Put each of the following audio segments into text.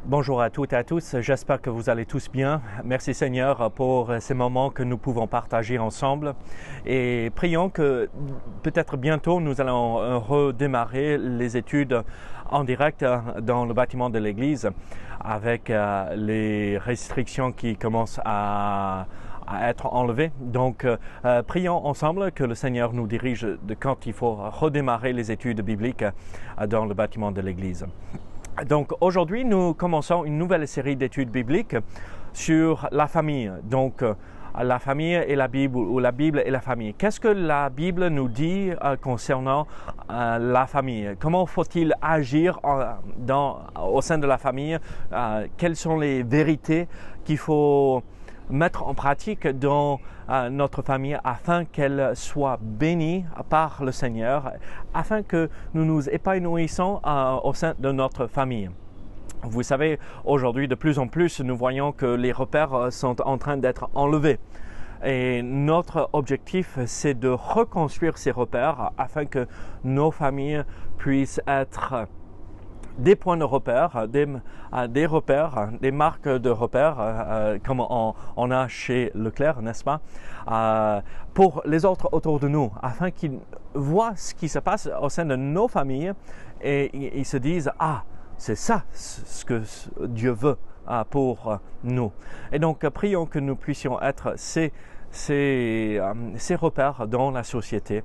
Bonjour à toutes et à tous, j'espère que vous allez tous bien. Merci Seigneur pour ces moments que nous pouvons partager ensemble et prions que peut-être bientôt nous allons redémarrer les études en direct dans le bâtiment de l'église avec les restrictions qui commencent à être enlevées. Donc prions ensemble que le Seigneur nous dirige de quand il faut redémarrer les études bibliques dans le bâtiment de l'église. Donc aujourd'hui, nous commençons une nouvelle série d'études bibliques sur la famille. Donc la famille et la Bible ou la Bible et la famille. Qu'est-ce que la Bible nous dit concernant la famille? Comment faut-il agir au sein de la famille? Quelles sont les vérités qu'il faut mettre en pratique dans notre famille afin qu'elle soit bénie par le Seigneur, afin que nous nous épanouissons au sein de notre famille. Vous savez, aujourd'hui, de plus en plus, nous voyons que les repères sont en train d'être enlevés. Et notre objectif, c'est de reconstruire ces repères afin que nos familles puissent être des points de repère, des repères, des marques de repères, comme on a chez Leclerc, n'est-ce pas, pour les autres autour de nous, afin qu'ils voient ce qui se passe au sein de nos familles et ils se disent « Ah, c'est ça ce que Dieu veut pour nous ». Et donc, prions que nous puissions être ces repères dans la société,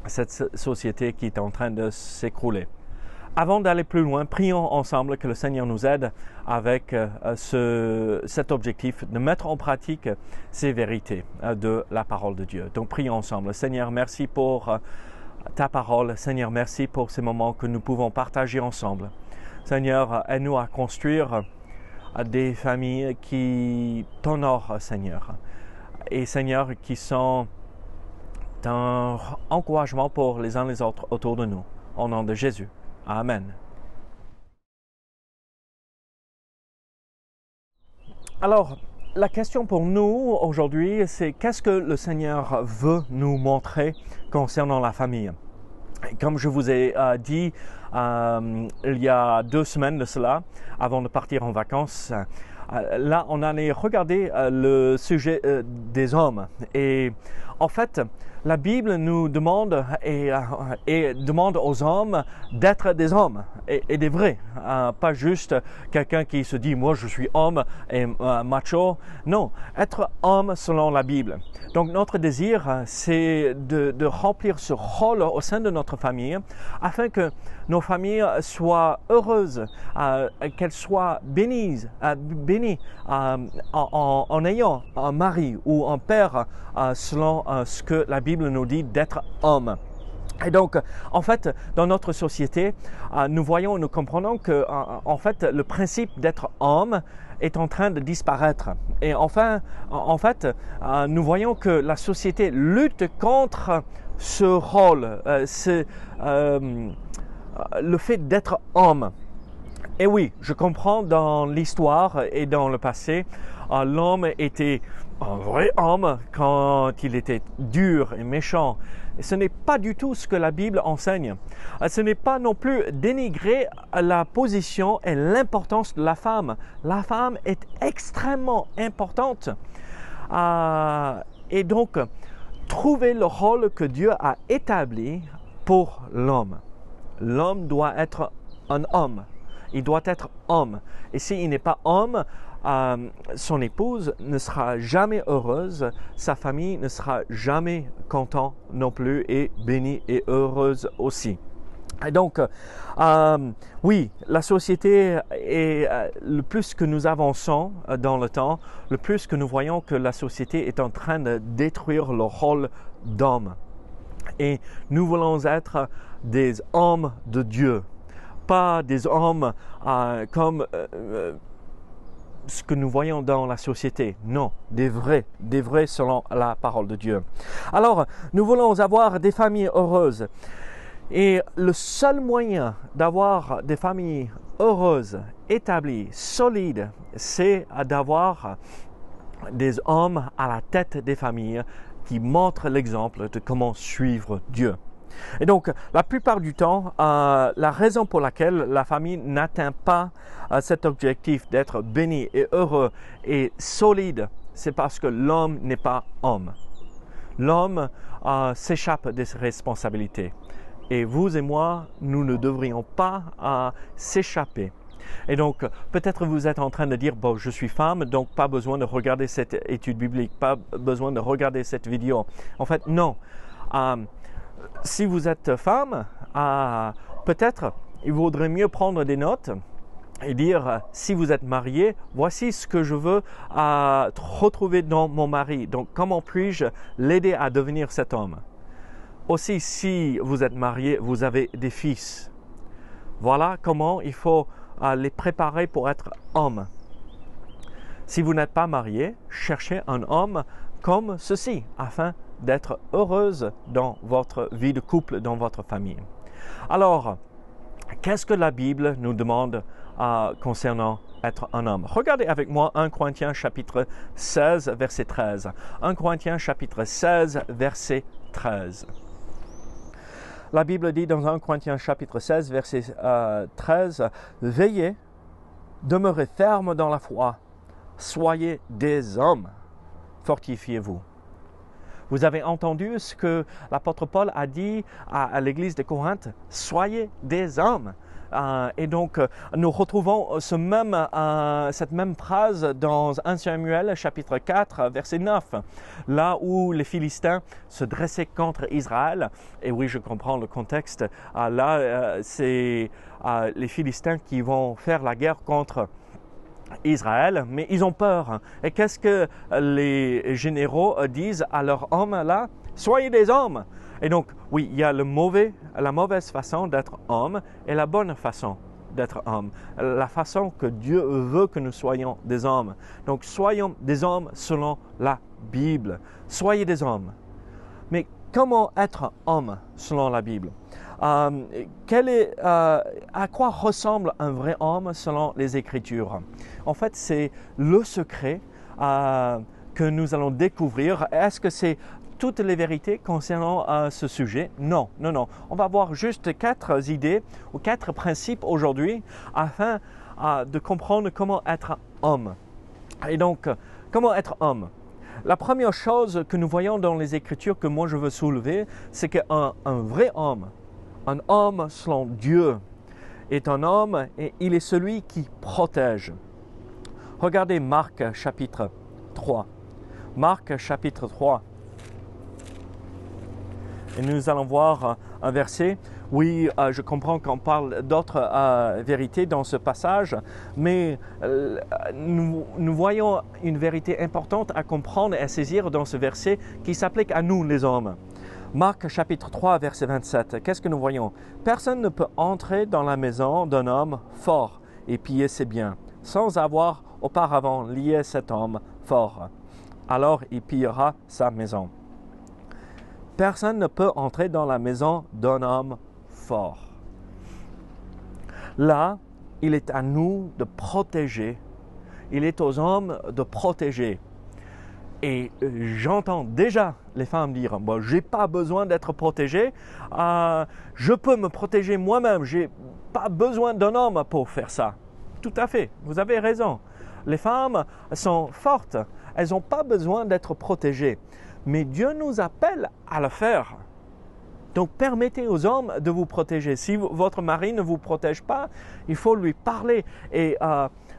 cette société qui est en train de s'écrouler. Avant d'aller plus loin, prions ensemble que le Seigneur nous aide avec cet objectif de mettre en pratique ces vérités de la parole de Dieu. Donc prions ensemble. Seigneur, merci pour ta parole. Seigneur, merci pour ces moments que nous pouvons partager ensemble. Seigneur, aide-nous à construire des familles qui t'honorent, Seigneur. Et Seigneur, qui sont un encouragement pour les uns les autres autour de nous. Au nom de Jésus. Amen. Alors, la question pour nous aujourd'hui, c'est qu'est-ce que le Seigneur veut nous montrer concernant la famille? Comme je vous ai dit il y a 2 semaines de cela, avant de partir en vacances, là on allait regarder le sujet des hommes. Et en fait, la Bible nous demande et demande aux hommes d'être des hommes et des vrais, pas juste quelqu'un qui se dit moi je suis homme et macho. Non, être homme selon la Bible. Donc notre désir, c'est de remplir ce rôle au sein de notre famille afin que nos familles soient heureuses, qu'elles soient bénies en ayant un mari ou un père selon ce que la Bible nous dit d'être homme. Et donc, en fait, dans notre société, nous voyons et nous comprenons que, en fait, le principe d'être homme est en train de disparaître. Et enfin, en fait, nous voyons que la société lutte contre ce rôle, le fait d'être homme. Et oui, je comprends dans l'histoire et dans le passé, l'homme était un vrai homme quand il était dur et méchant. Et ce n'est pas du tout ce que la Bible enseigne. Ce n'est pas non plus dénigrer la position et l'importance de la femme. La femme est extrêmement importante. Et donc, trouver le rôle que Dieu a établi pour l'homme. L'homme doit être un homme. Il doit être homme. Et s'il n'est pas homme, son épouse ne sera jamais heureuse, sa famille ne sera jamais contente non plus et bénie et heureuse aussi. Et donc, oui, la société, est le plus que nous avançons dans le temps, le plus que nous voyons que la société est en train de détruire le rôle d'homme. Et nous voulons être des hommes de Dieu, pas des hommes comme ce que nous voyons dans la société. Non, des vrais selon la parole de Dieu. Alors, nous voulons avoir des familles heureuses. Et le seul moyen d'avoir des familles heureuses, établies, solides, c'est d'avoir des hommes à la tête des familles qui montrent l'exemple de comment suivre Dieu. Et donc, la plupart du temps, la raison pour laquelle la famille n'atteint pas cet objectif d'être béni et heureux et solide, c'est parce que l'homme n'est pas homme. L'homme s'échappe de ses responsabilités. Et vous et moi, nous ne devrions pas s'échapper. Et donc, peut-être vous êtes en train de dire, bon, je suis femme, donc pas besoin de regarder cette étude biblique, pas besoin de regarder cette vidéo. En fait, non. Si vous êtes femme, peut-être il vaudrait mieux prendre des notes et dire, si vous êtes marié, voici ce que je veux retrouver dans mon mari. Donc, comment puis-je l'aider à devenir cet homme? Aussi, si vous êtes marié, vous avez des fils. Voilà comment il faut les préparer pour être homme. Si vous n'êtes pas marié, cherchez un homme comme ceci, afin d'être heureuse dans votre vie de couple, dans votre famille. Alors, qu'est-ce que la Bible nous demande concernant être un homme? Regardez avec moi 1 Corinthiens chapitre 16, verset 13. 1 Corinthiens chapitre 16, verset 13. La Bible dit dans 1 Corinthiens chapitre 16, verset 13, « Veillez, demeurez fermes dans la foi, soyez des hommes, fortifiez-vous. » Vous avez entendu ce que l'apôtre Paul a dit à l'église de Corinthe, « Soyez des hommes ». Et donc, nous retrouvons cette même phrase dans 1 Samuel chapitre 4, verset 9, là où les Philistins se dressaient contre Israël. Et oui, je comprends le contexte. Là, c'est les Philistins qui vont faire la guerre contre Israël, mais ils ont peur. Et qu'est-ce que les généraux disent à leurs hommes là? Soyez des hommes. Et donc, oui, il y a la mauvaise façon d'être homme et la bonne façon d'être homme. La façon que Dieu veut que nous soyons des hommes. Donc, soyons des hommes selon la Bible. Soyez des hommes. Mais comment être homme selon la Bible? À quoi ressemble un vrai homme selon les Écritures? En fait, c'est le secret que nous allons découvrir. Est-ce que c'est toutes les vérités concernant ce sujet? Non, non, non. On va voir juste 4 idées ou 4 principes aujourd'hui afin de comprendre comment être homme. Et donc, comment être homme? La première chose que nous voyons dans les Écritures que moi je veux soulever, c'est qu'un vrai homme, un homme selon Dieu, est un homme et il est celui qui protège. Regardez Marc chapitre 3. Marc chapitre 3. Et nous allons voir un verset. Oui, je comprends qu'on parle d'autres vérités dans ce passage, mais nous voyons une vérité importante à comprendre et à saisir dans ce verset qui s'applique à nous les hommes. Marc chapitre 3, verset 27. Qu'est-ce que nous voyons? Personne ne peut entrer dans la maison d'un homme fort et piller ses biens, sans avoir auparavant lié cet homme fort. Alors il pillera sa maison. Personne ne peut entrer dans la maison d'un homme fort. Là, il est à nous de protéger. Il est aux hommes de protéger. Et j'entends déjà les femmes dire, bon, je n'ai pas besoin d'être protégé, je peux me protéger moi-même, je n'ai pas besoin d'un homme pour faire ça. Tout à fait, vous avez raison. Les femmes sont fortes, elles n'ont pas besoin d'être protégées. Mais Dieu nous appelle à le faire. Donc permettez aux hommes de vous protéger. Si votre mari ne vous protège pas, il faut lui parler et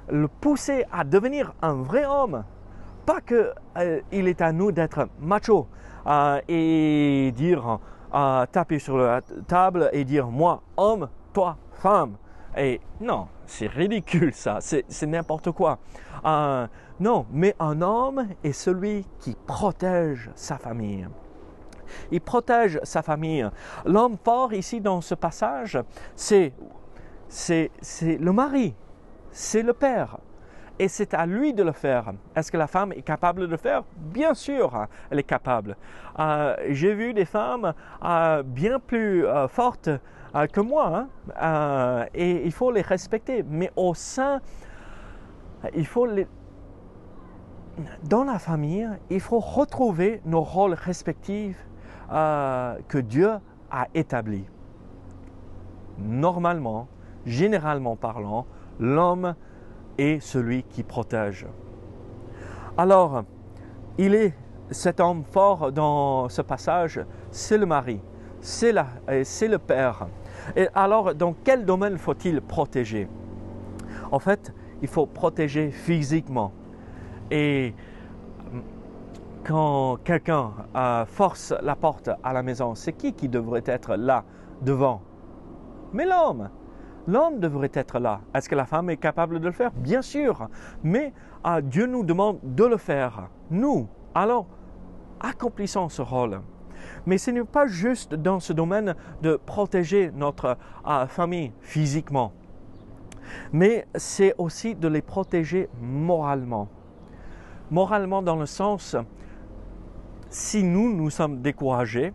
le pousser à devenir un vrai homme. Pas qu'il est à nous d'être macho et dire, taper sur la table et dire moi homme, toi femme. Et non, c'est ridicule ça, c'est n'importe quoi. Non, mais un homme est celui qui protège sa famille. Il protège sa famille. L'homme fort ici dans ce passage, c'est le mari, c'est le père. Et c'est à lui de le faire. Est-ce que la femme est capable de le faire? Bien sûr, elle est capable. J'ai vu des femmes bien plus fortes que moi, et il faut les respecter. Mais au sein, dans la famille, il faut retrouver nos rôles respectifs que Dieu a établi. Normalement, généralement parlant, l'homme est celui qui protège. Alors, cet homme fort dans ce passage, c'est le mari, c'est le père. Et alors, dans quel domaine faut-il protéger? En fait, il faut protéger physiquement. Et quand quelqu'un force la porte à la maison, c'est qui devrait être là, devant? Mais l'homme. L'homme devrait être là. Est-ce que la femme est capable de le faire? Bien sûr. Mais Dieu nous demande de le faire. Nous. Alors, accomplissons ce rôle. Mais ce n'est pas juste dans ce domaine de protéger notre famille physiquement. Mais c'est aussi de les protéger moralement. Moralement dans le sens, si nous sommes découragés,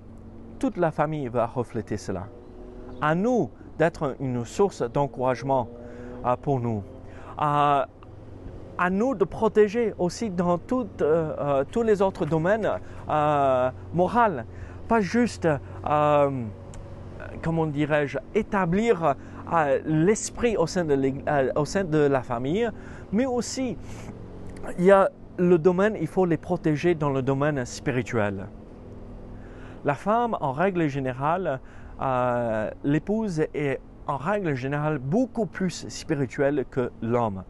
toute la famille va refléter cela. À nous d'être une source d'encouragement pour nous. À nous de protéger aussi dans tous les autres domaines moraux. Pas juste, comment dirais-je, établir l'esprit au sein de la famille, mais aussi, il y a le domaine, il faut les protéger dans le domaine spirituel. La femme, en règle générale, l'épouse est en règle générale beaucoup plus spirituelle que l'homme.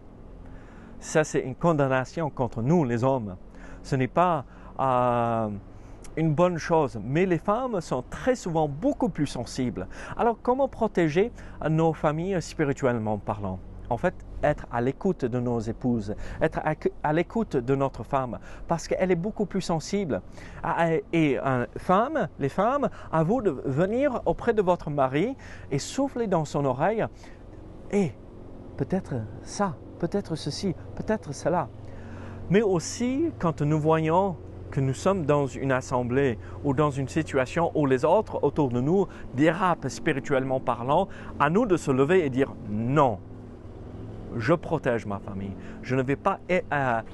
Ça, c'est une condamnation contre nous, les hommes. Ce n'est pas une bonne chose, mais les femmes sont très souvent beaucoup plus sensibles. Alors, comment protéger nos familles spirituellement parlant? En fait, être à l'écoute de nos épouses, être à l'écoute de notre femme, parce qu'elle est beaucoup plus sensible. Et les femmes, à vous de venir auprès de votre mari et souffler dans son oreille, et peut-être ça, peut-être ceci, peut-être cela. Mais aussi, quand nous voyons que nous sommes dans une assemblée ou dans une situation où les autres autour de nous dérapent spirituellement parlant, à nous de se lever et dire non. Je protège ma famille. Je ne vais pas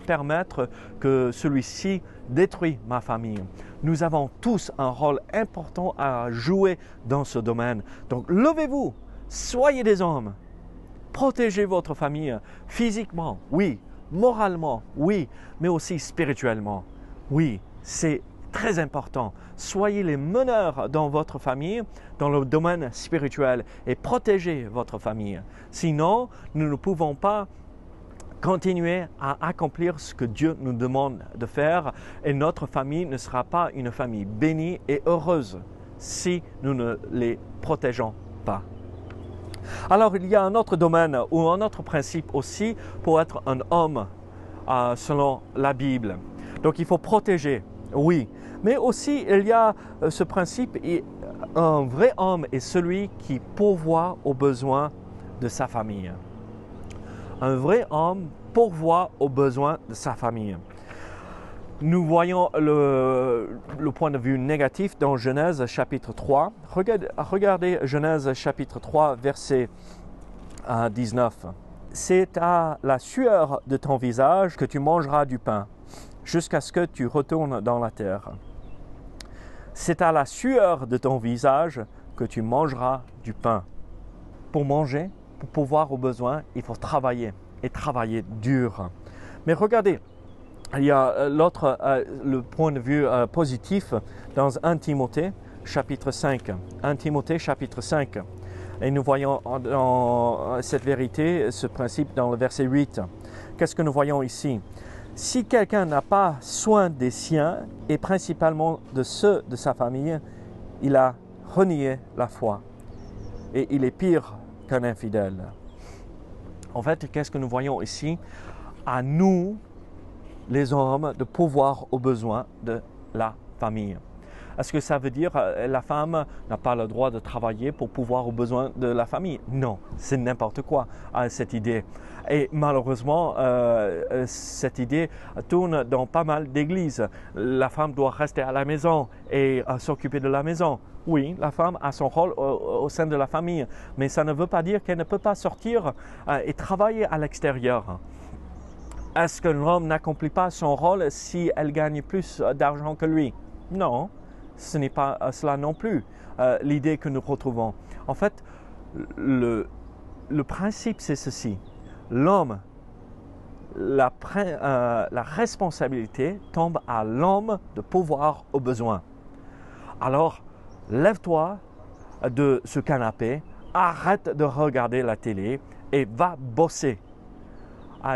permettre que celui-ci détruise ma famille. Nous avons tous un rôle important à jouer dans ce domaine. Donc, levez-vous, soyez des hommes. Protégez votre famille physiquement, oui. Moralement, oui. Mais aussi spirituellement, oui. C'est très important. Soyez les meneurs dans votre famille, dans le domaine spirituel, et protégez votre famille. Sinon, nous ne pouvons pas continuer à accomplir ce que Dieu nous demande de faire, et notre famille ne sera pas une famille bénie et heureuse si nous ne les protégeons pas. Alors, il y a un autre domaine ou un autre principe aussi pour être un homme selon la Bible. Donc, il faut protéger, oui. Mais aussi, il y a ce principe, un vrai homme est celui qui pourvoit aux besoins de sa famille. Un vrai homme pourvoit aux besoins de sa famille. Nous voyons le point de vue négatif dans Genèse chapitre 3. Regardez Genèse chapitre 3, verset 19. « C'est à la sueur de ton visage que tu mangeras du pain, jusqu'à ce que tu retournes dans la terre. C'est à la sueur de ton visage que tu mangeras du pain. » Pour manger, pour pouvoir aux besoins, il faut travailler et travailler dur. Mais regardez, il y a le point de vue positif dans 1 Timothée chapitre 5. 1 Timothée chapitre 5. Et nous voyons dans cette vérité, ce principe dans le verset 8. Qu'est-ce que nous voyons ici? Si quelqu'un n'a pas soin des siens, et principalement de ceux de sa famille, il a renié la foi. Et il est pire qu'un infidèle. En fait, qu'est-ce que nous voyons ici? À nous, les hommes, de pouvoir aux besoins de la famille. Est-ce que ça veut dire que la femme n'a pas le droit de travailler pour pouvoir aux besoins de la famille? Non, c'est n'importe quoi, cette idée. Et malheureusement, cette idée tourne dans pas mal d'églises. La femme doit rester à la maison et s'occuper de la maison. Oui, la femme a son rôle au sein de la famille, mais ça ne veut pas dire qu'elle ne peut pas sortir et travailler à l'extérieur. Est-ce que l'homme n'accomplit pas son rôle si elle gagne plus d'argent que lui? Non. ce n'est pas cela non plus, l'idée que nous retrouvons. En fait, le principe, c'est ceci. L'homme, la responsabilité tombe à l'homme de pourvoir aux besoins. Alors, lève-toi de ce canapé, arrête de regarder la télé et va bosser.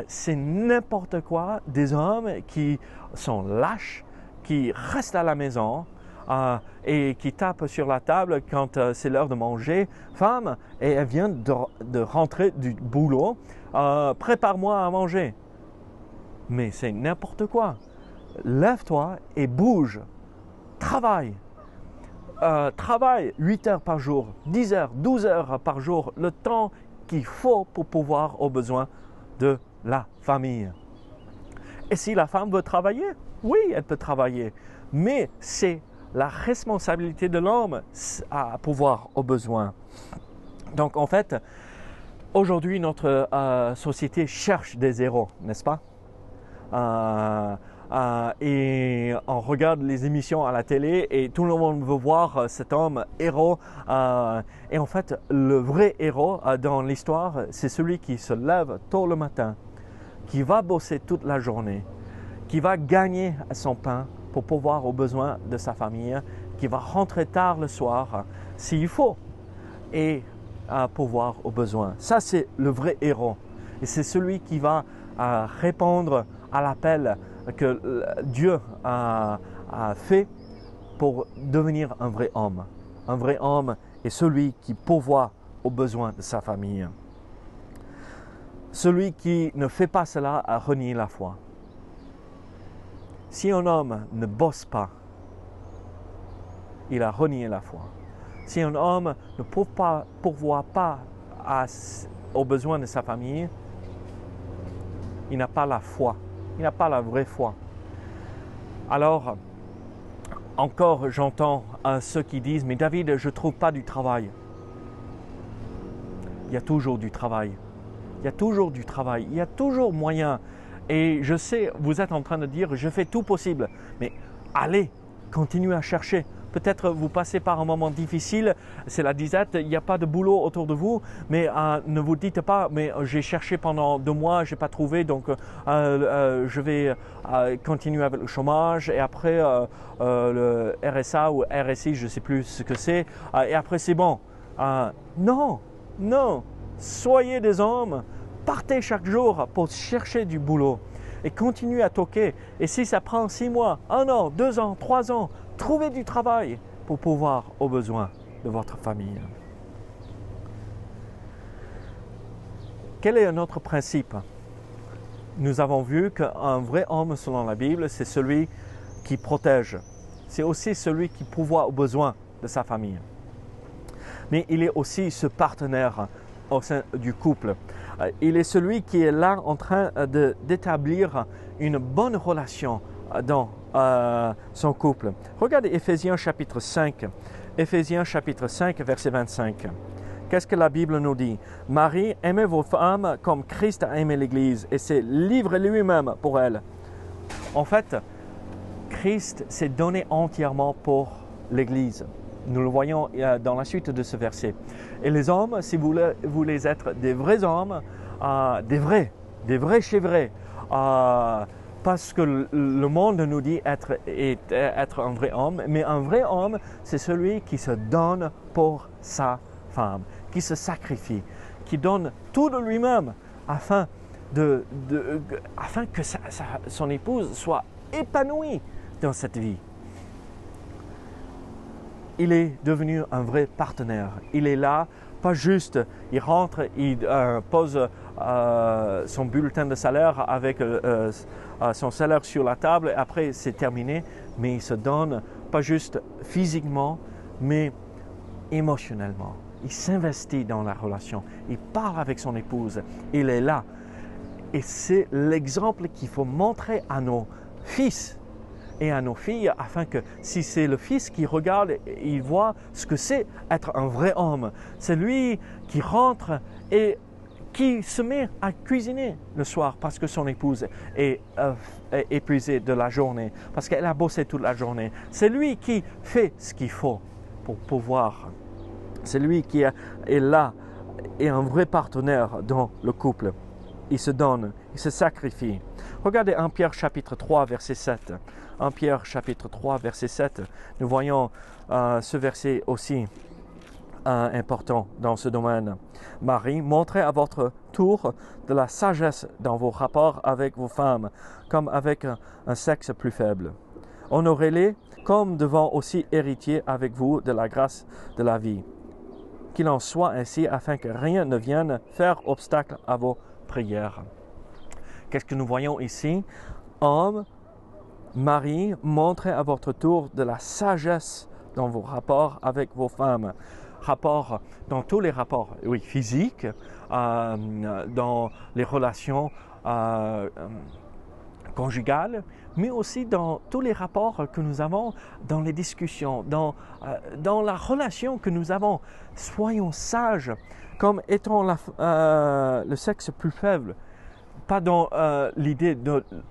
C'est n'importe quoi des hommes qui sont lâches, qui restent à la maison et qui tapent sur la table quand c'est l'heure de manger. Femme, et elle vient de rentrer du boulot, prépare-moi à manger. Mais c'est n'importe quoi. Lève-toi et bouge. Travaille. Travaille 8 heures par jour, 10 heures, 12 heures par jour, le temps qu'il faut pour pouvoir aux besoins de la famille. Et si la femme veut travailler, oui, elle peut travailler. Mais c'est la responsabilité de l'homme à pouvoir aux besoins. Donc en fait, aujourd'hui, notre société cherche des héros, n'est-ce pas? Et on regarde les émissions à la télé et tout le monde veut voir cet homme héros. Et en fait, le vrai héros dans l'histoire, c'est celui qui se lève tôt le matin, qui va bosser toute la journée, qui va gagner son pain pour pourvoir aux besoins de sa famille, qui va rentrer tard le soir s'il faut et pourvoir aux besoins. Ça, c'est le vrai héros. Et c'est celui qui va répondre à l'appel que Dieu a fait pour devenir un vrai homme. Un vrai homme est celui qui pourvoit aux besoins de sa famille. Celui qui ne fait pas cela a renié la foi. Si un homme ne bosse pas, il a renié la foi. Si un homme ne pourvoit pas aux besoins de sa famille, il n'a pas la foi. Il n'a pas la vraie foi. Alors, encore j'entends ceux qui disent « Mais David, je ne trouve pas du travail. » Il y a toujours du travail. Il y a toujours du travail. Il y a toujours moyen. Et je sais, vous êtes en train de dire « Je fais tout possible. » Mais allez, continuez à chercher. Peut-être vous passez par un moment difficile, c'est la disette, il n'y a pas de boulot autour de vous, mais ne vous dites pas, mais j'ai cherché pendant 2 mois, je n'ai pas trouvé, donc je vais continuer avec le chômage et après le RSA ou RSI, je ne sais plus ce que c'est, et après c'est bon. Non, soyez des hommes, partez chaque jour pour chercher du boulot et continuez à toquer. Et si ça prend 6 mois, 1 an, 2 ans, 3 ans, trouvez du travail pour pouvoir aux besoins de votre famille. Quel est un autre principe? Nous avons vu qu'un vrai homme, selon la Bible, c'est celui qui protège. C'est aussi celui qui pourvoit aux besoins de sa famille. Mais il est aussi ce partenaire au sein du couple. Il est celui qui est là en train d'établir une bonne relation dans son couple. Regardez Éphésiens chapitre 5. Éphésiens chapitre 5, verset 25. Qu'est-ce que la Bible nous dit? Marie, aimez vos femmes comme Christ a aimé l'Église et s'est livré lui-même pour elle. En fait, Christ s'est donné entièrement pour l'Église. Nous le voyons dans la suite de ce verset. Et les hommes, si vous voulez être des vrais hommes, des vrais chevrets, parce que le monde nous dit être un vrai homme, mais un vrai homme, c'est celui qui se donne pour sa femme, qui se sacrifie, qui donne tout de lui-même afin que son épouse soit épanouie dans cette vie. Il est devenu un vrai partenaire. Il est là, pas juste, il rentre, il pose son bulletin de salaire avec son salaire sur la table, et après c'est terminé, mais il se donne, pas juste physiquement, mais émotionnellement. Il s'investit dans la relation, il parle avec son épouse, il est là. Et c'est l'exemple qu'il faut montrer à nos fils et à nos filles, afin que si c'est le fils qui regarde, il voit ce que c'est être un vrai homme. C'est lui qui rentre et qui se met à cuisiner le soir parce que son épouse est épuisée de la journée, parce qu'elle a bossé toute la journée. C'est lui qui fait ce qu'il faut pour pouvoir. C'est lui qui est là et un vrai partenaire dans le couple. Il se donne, il se sacrifie. Regardez 1 Pierre chapitre 3, verset 7. 1 Pierre chapitre 3, verset 7. Nous voyons ce verset aussi important dans ce domaine. Marie, montrez à votre tour de la sagesse dans vos rapports avec vos femmes, comme avec un sexe plus faible. Honorez-les comme devant aussi héritiers avec vous de la grâce de la vie. Qu'il en soit ainsi afin que rien ne vienne faire obstacle à vos prières. Qu'est-ce que nous voyons ici? Hommes, Marie, montrez à votre tour de la sagesse dans vos rapports avec vos femmes. Rapports, dans tous les rapports, oui, physiques, dans les relations conjugales, mais aussi dans tous les rapports que nous avons dans les discussions, dans la relation que nous avons. Soyons sages comme étant le sexe plus faible. Pas dans l'idée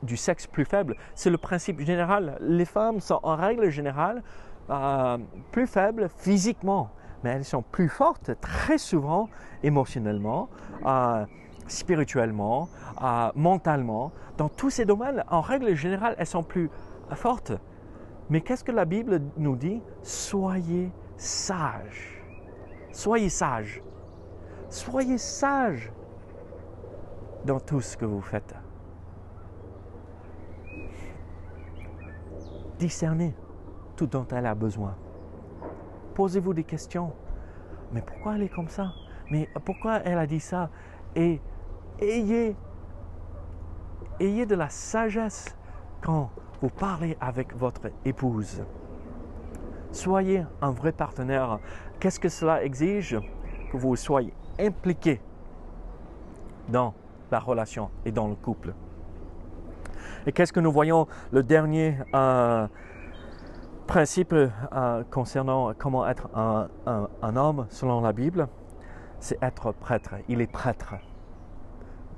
du sexe plus faible, c'est le principe général. Les femmes sont en règle générale plus faibles physiquement, mais elles sont plus fortes très souvent émotionnellement, spirituellement, mentalement. Dans tous ces domaines, en règle générale, elles sont plus fortes. Mais qu'est-ce que la Bible nous dit? Soyez sages. Soyez sages. Soyez sages dans tout ce que vous faites. Discernez tout dont elle a besoin. Posez-vous des questions. Mais pourquoi elle est comme ça? Mais pourquoi elle a dit ça? Et ayez de la sagesse quand vous parlez avec votre épouse. Soyez un vrai partenaire. Qu'est-ce que cela exige? Que vous soyez impliqués dans la relation et dans le couple. Et qu'est-ce que nous voyons? Le dernier principe concernant comment être un homme selon la Bible, c'est être prêtre. Il est prêtre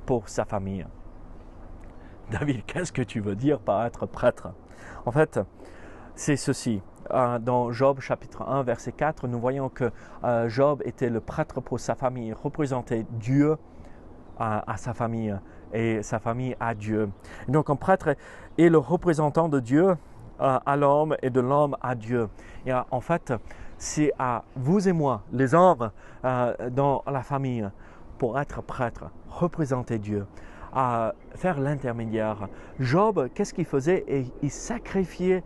pour sa famille. David, qu'est-ce que tu veux dire par être prêtre? En fait, c'est ceci. Dans Job chapitre 1, verset 4, nous voyons que Job était le prêtre pour sa famille, il représentait Dieu à sa famille et sa famille à Dieu. Et donc un prêtre est le représentant de Dieu à l'homme et de l'homme à Dieu. Et en fait, c'est à vous et moi, les hommes dans la famille, pour être prêtre, représenter Dieu, à faire l'intermédiaire. Job, qu'est-ce qu'il faisait? Et il sacrifiait,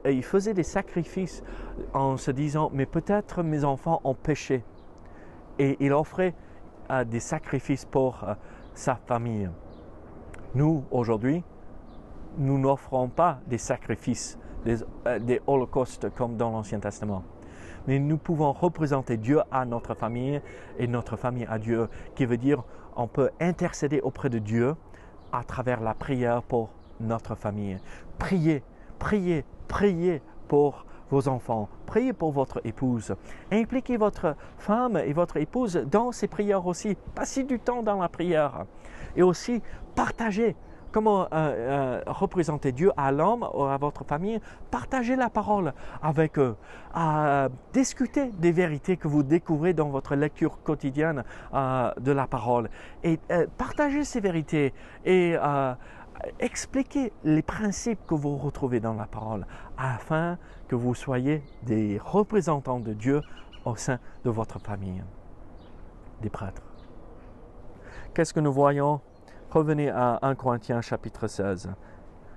il faisait des sacrifices en se disant, mais peut-être mes enfants ont péché. Et il offrait des sacrifices pour sa famille. Nous, aujourd'hui, nous n'offrons pas des sacrifices, des holocaustes comme dans l'Ancien Testament. Mais nous pouvons représenter Dieu à notre famille et notre famille à Dieu, qui veut dire on peut intercéder auprès de Dieu à travers la prière pour notre famille. Priez, priez, priez pour vos enfants, priez pour votre épouse. Impliquez votre femme et votre épouse dans ces prières aussi. Passez du temps dans la prière. Et aussi, partagez. Comment représenter Dieu à l'homme ou à votre famille? Partagez la parole avec eux. Discutez des vérités que vous découvrez dans votre lecture quotidienne de la parole. Et partagez ces vérités et expliquez les principes que vous retrouvez dans la parole afin que vous soyez des représentants de Dieu au sein de votre famille, des prêtres. Qu'est-ce que nous voyons? Revenez à 1 Corinthiens chapitre 16.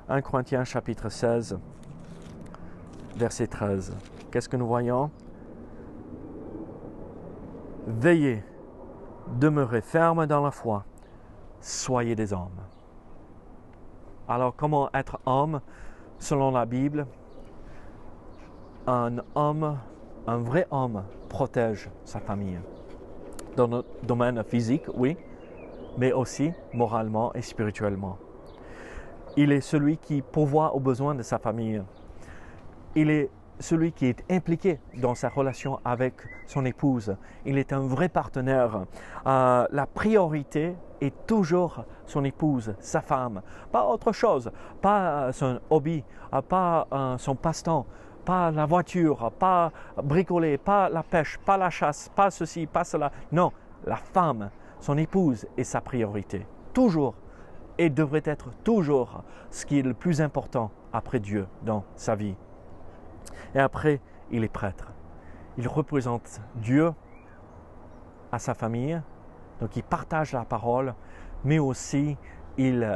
1 Corinthiens chapitre 16, verset 13. Qu'est-ce que nous voyons? Veillez, demeurez fermes dans la foi, soyez des hommes. Alors, comment être homme selon la Bible? Un homme, un vrai homme, protège sa famille. Dans le domaine physique, oui, mais aussi moralement et spirituellement. Il est celui qui pourvoit aux besoins de sa famille. Il est celui qui est impliqué dans sa relation avec son épouse. Il est un vrai partenaire. La priorité est toujours son épouse, sa femme. Pas autre chose, pas son hobby, pas son passe-temps, pas la voiture, pas bricoler, pas la pêche, pas la chasse, pas ceci, pas cela. Non, la femme, son épouse est sa priorité. Toujours. Et devrait être toujours ce qui est le plus important après Dieu dans sa vie. Et après, il est prêtre. Il représente Dieu à sa famille, donc il partage la parole, mais aussi il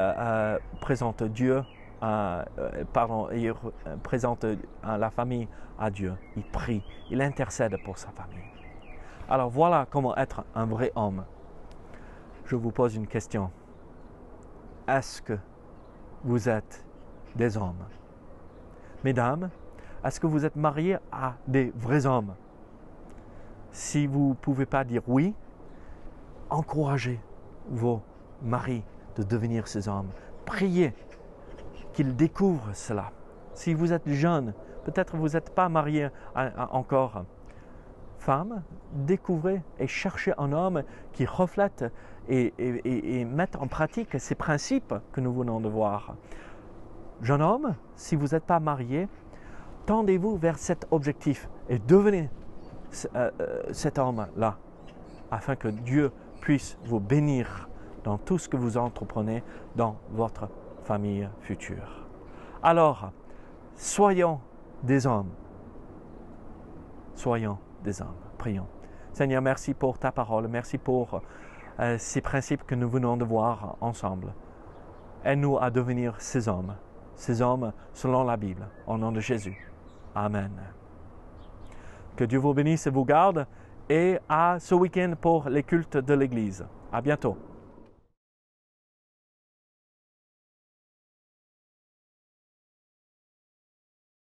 présente Dieu, il présente la famille à Dieu. Il prie, il intercède pour sa famille. Alors voilà comment être un vrai homme. Je vous pose une question. Est-ce que vous êtes des hommes? Mesdames, est-ce que vous êtes mariés à des vrais hommes? Si vous ne pouvez pas dire oui, encouragez vos maris de devenir ces hommes. Priez qu'ils découvrent cela. Si vous êtes jeune, peut-être vous n'êtes pas marié encore. Femme, découvrez et cherchez un homme qui reflète et mette en pratique ces principes que nous venons de voir. Jeune homme, si vous n'êtes pas marié, tendez-vous vers cet objectif et devenez cet homme-là, afin que Dieu puisse vous bénir dans tout ce que vous entreprenez dans votre famille future. Alors, soyons des hommes. Soyons des hommes. Prions. Seigneur, merci pour ta parole. Merci pour ces principes que nous venons de voir ensemble. Aide-nous à devenir ces hommes selon la Bible. Au nom de Jésus. Amen. Que Dieu vous bénisse et vous garde et à ce week-end pour les cultes de l'Église. À bientôt.